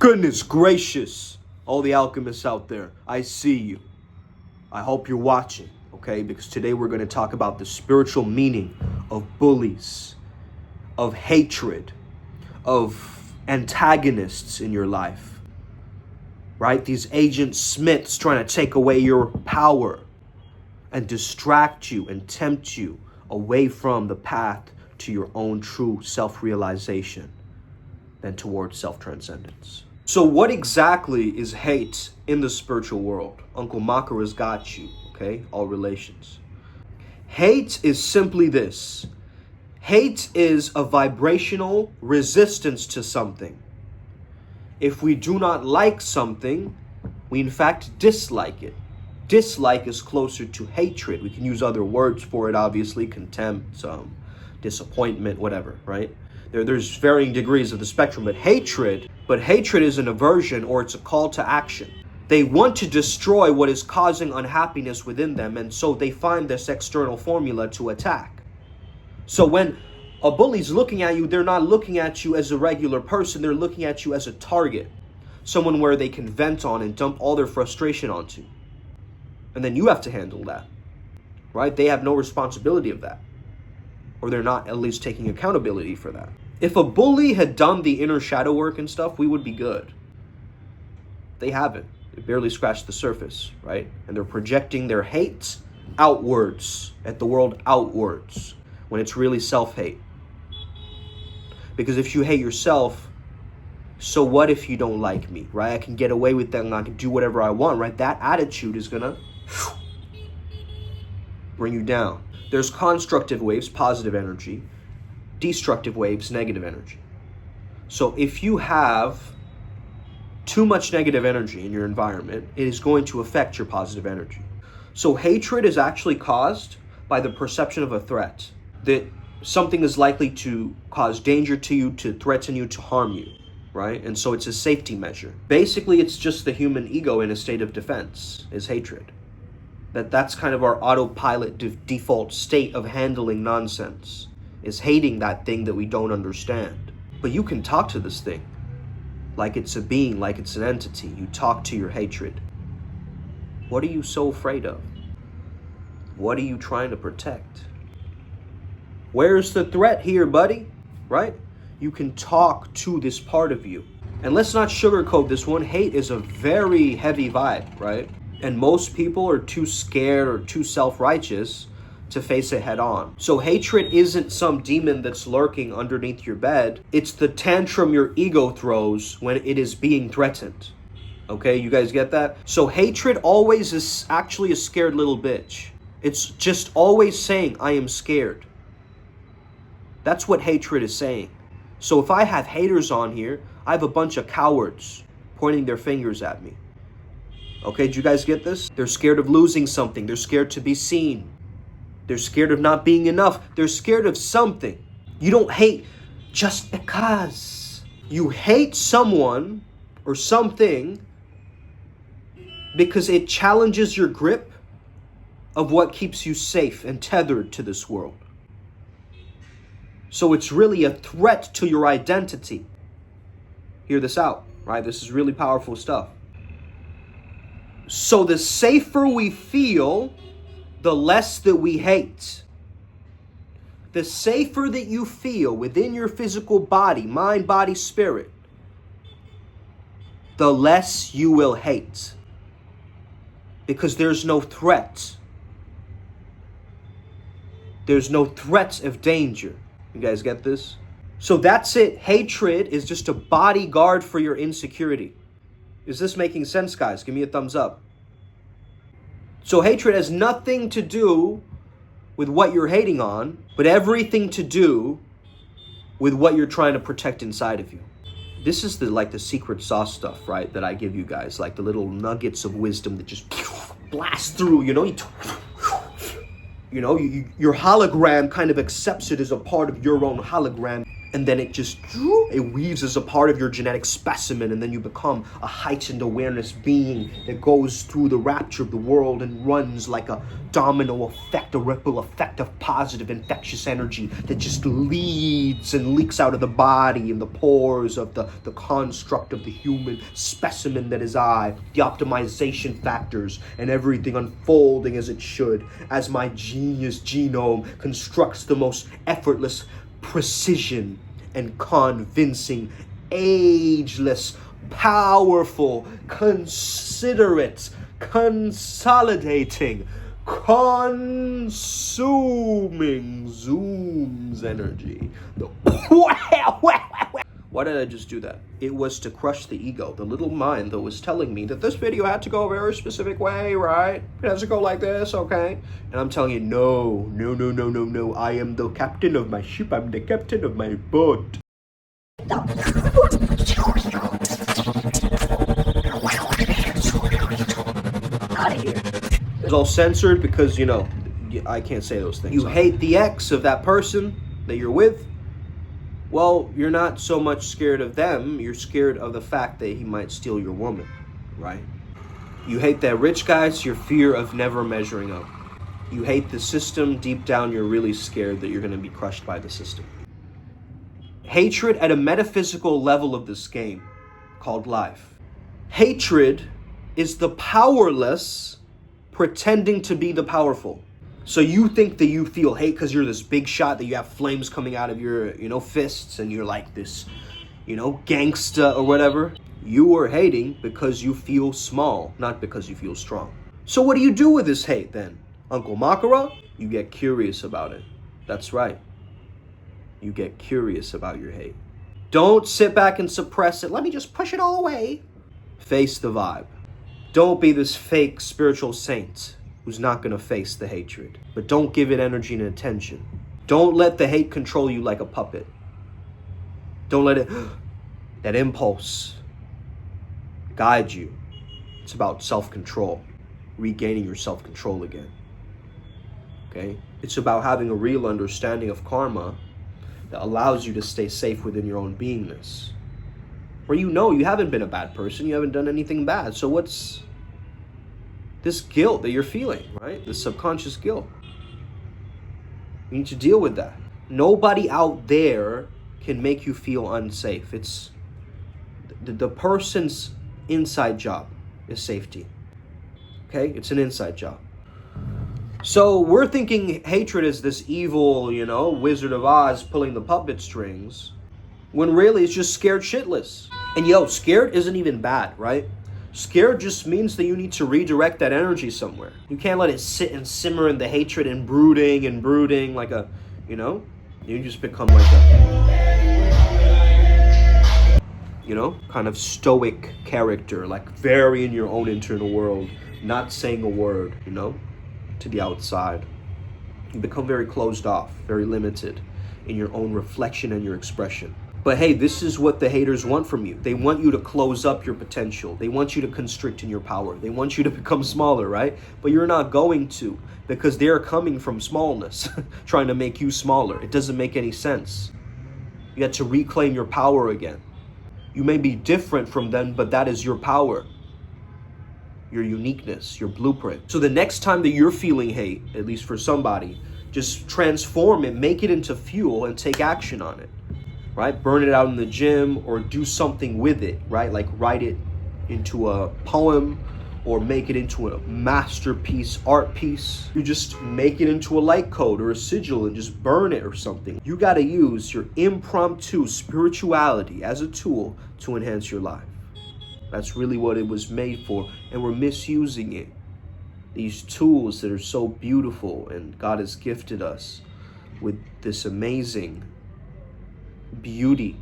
Goodness gracious, all the alchemists out there, I see you. I hope you're watching, okay? Because today we're going to talk about the spiritual meaning of bullies, of hatred, of antagonists in your life, right? These Agent Smiths trying to take away your power and distract you and tempt you away from the path to your own true self-realization and towards self-transcendence. So what exactly is hate in the spiritual world? Uncle Makara's got you, okay? All relations. Hate is simply this. Hate is a vibrational resistance to something. If we do not like something, we in fact dislike it. Dislike is closer to hatred. We can use other words for it, obviously, contempt, disappointment, whatever, right? There's varying degrees of the spectrum, but hatred is an aversion, or it's a call to action. They want to destroy what is causing unhappiness within them, and so they find this external formula to attack. So when a bully's looking at you, they're not looking at you as a regular person, they're looking at you as a target. Someone where they can vent on and dump all their frustration onto. And then you have to handle that, right? They have no responsibility of that. Or they're not at least taking accountability for that. If a bully had done the inner shadow work and stuff, we would be good. They haven't. They barely scratched the surface, right? And they're projecting their hate outwards, at the world outwards, when it's really self-hate. Because if you hate yourself, so what if you don't like me, right? I can get away with that and I can do whatever I want, right? That attitude is gonna bring you down. There's constructive waves, positive energy, destructive waves, negative energy. So if you have too much negative energy in your environment, it is going to affect your positive energy. So hatred is actually caused by the perception of a threat, that something is likely to cause danger to you, to threaten you, to harm you, right? And so it's a safety measure. Basically, it's just the human ego in a state of defense, is hatred. That's kind of our autopilot default state of handling nonsense, is hating that thing that we don't understand. But you can talk to this thing like it's a being, like it's an entity. You talk to your hatred. What are you so afraid of? What are you trying to protect? Where's the threat here, buddy? Right? You can talk to this part of you. And let's not sugarcoat this one. Hate is a very heavy vibe, right? And most people are too scared or too self-righteous to face it head on. So hatred isn't some demon that's lurking underneath your bed. It's the tantrum your ego throws when it is being threatened. Okay, you guys get that? So hatred always is actually a scared little bitch. It's just always saying, I am scared. That's what hatred is saying. So if I have haters on here, I have a bunch of cowards pointing their fingers at me. Okay, did you guys get this? They're scared of losing something. They're scared to be seen. They're scared of not being enough. They're scared of something. You don't hate just because. You hate someone or something because it challenges your grip of what keeps you safe and tethered to this world. So it's really a threat to your identity. Hear this out, right? This is really powerful stuff. So the safer we feel, the less that we hate. The safer that you feel within your physical body, mind, body, spirit, the less you will hate. Because there's no threat. There's no threat of danger. You guys get this? So that's it. Hatred is just a bodyguard for your insecurity. Is this making sense, guys? Give me a thumbs up. So hatred has nothing to do with what you're hating on, but everything to do with what you're trying to protect inside of you. This is the secret sauce stuff, right? That I give you guys, like the little nuggets of wisdom that just blast through, your hologram kind of accepts it as a part of your own hologram. And then it weaves as a part of your genetic specimen, and then you become a heightened awareness being that goes through the rapture of the world and runs like a domino effect, a ripple effect of positive infectious energy that just leads and leaks out of the body and the pores of the construct of the human specimen that is I, the optimization factors and everything unfolding as it should, as my genius genome constructs the most effortless precision and convincing, ageless, powerful, considerate, consolidating, consuming zooms energy. Why did I just do that? It was to crush the ego, the little mind that was telling me that this video had to go a very specific way, right? It has to go like this, okay? And I'm telling you, no. I am the captain of my ship. I'm the captain of my boat. It's all censored because, I can't say those things. You hate the ex of that person that you're with. Well, you're not so much scared of them, you're scared of the fact that he might steal your woman, right? You hate that rich guy, it's your fear of never measuring up. You hate the system, deep down you're really scared that you're going to be crushed by the system. Hatred at a metaphysical level of this game, called life. Hatred is the powerless pretending to be the powerful. So you think that you feel hate because you're this big shot, that you have flames coming out of your, fists, and you're like this, gangsta or whatever. You are hating because you feel small, not because you feel strong. So what do you do with this hate then? Uncle Makara? You get curious about it. That's right. You get curious about your hate. Don't sit back and suppress it. Let me just push it all away. Face the vibe. Don't be this fake spiritual saint who's not going to face the hatred. But don't give it energy and attention. Don't let the hate control you like a puppet. Don't let it, that impulse, guide you. It's about self-control, regaining your self-control again. Okay? It's about having a real understanding of karma that allows you to stay safe within your own beingness. Where you haven't been a bad person, you haven't done anything bad. So what's this guilt that you're feeling, right? This subconscious guilt. You need to deal with that. Nobody out there can make you feel unsafe. It's the person's inside job is safety. Okay? It's an inside job. So we're thinking hatred is this evil, Wizard of Oz pulling the puppet strings, when really it's just scared shitless. And scared isn't even bad, right? Scared just means that you need to redirect that energy somewhere. You can't let it sit and simmer in the hatred and brooding like a, you just become like a, kind of stoic character, like very in your own internal world, not saying a word, to the outside. You become very closed off, very limited in your own reflection and your expression. But hey, this is what the haters want from you. They want you to close up your potential. They want you to constrict in your power. They want you to become smaller, right? But you're not going to, because they're coming from smallness, trying to make you smaller. It doesn't make any sense. You have to reclaim your power again. You may be different from them, but that is your power, your uniqueness, your blueprint. So the next time that you're feeling hate, at least for somebody, just transform it, make it into fuel, and take action on it. Right? Burn it out in the gym or do something with it, right? Like write it into a poem or make it into a masterpiece, art piece. You just make it into a light code or a sigil and just burn it or something. You got to use your impromptu spirituality as a tool to enhance your life. That's really what it was made for, and we're misusing it. These tools that are so beautiful, and God has gifted us with this amazing beauty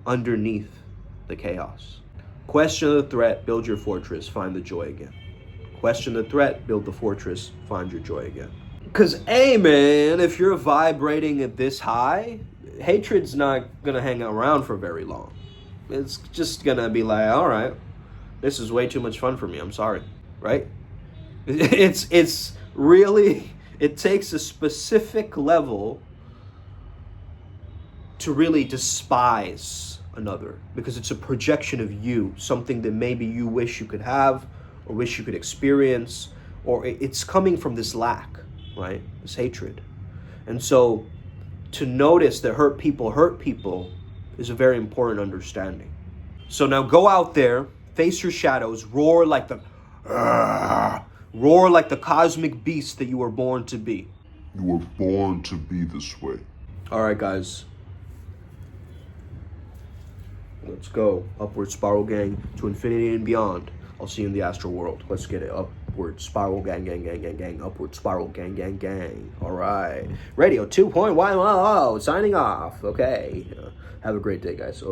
underneath the chaos. Question the threat, build your fortress, find the joy again. Question the threat, build the fortress, find your joy again. Because, hey man, if you're vibrating at this high, hatred's not gonna hang around for very long. It's just gonna be like, all right, this is way too much fun for me, I'm sorry, right? It's really, it takes a specific level to really despise another, because it's a projection of you, something that maybe you wish you could have or wish you could experience, or it's coming from this lack, right? This hatred. And so to notice that hurt people is a very important understanding. So now go out there, face your shadows, roar like the cosmic beast that you were born to be. You were born to be this way. All right, guys. Let's go. Upward spiral gang to infinity and beyond. I'll see you in the astral world. Let's get it. Upward spiral gang, gang, gang, gang, gang. Upward spiral gang, gang, gang. All right. Radio 2.1 signing off. Okay. Have a great day, guys.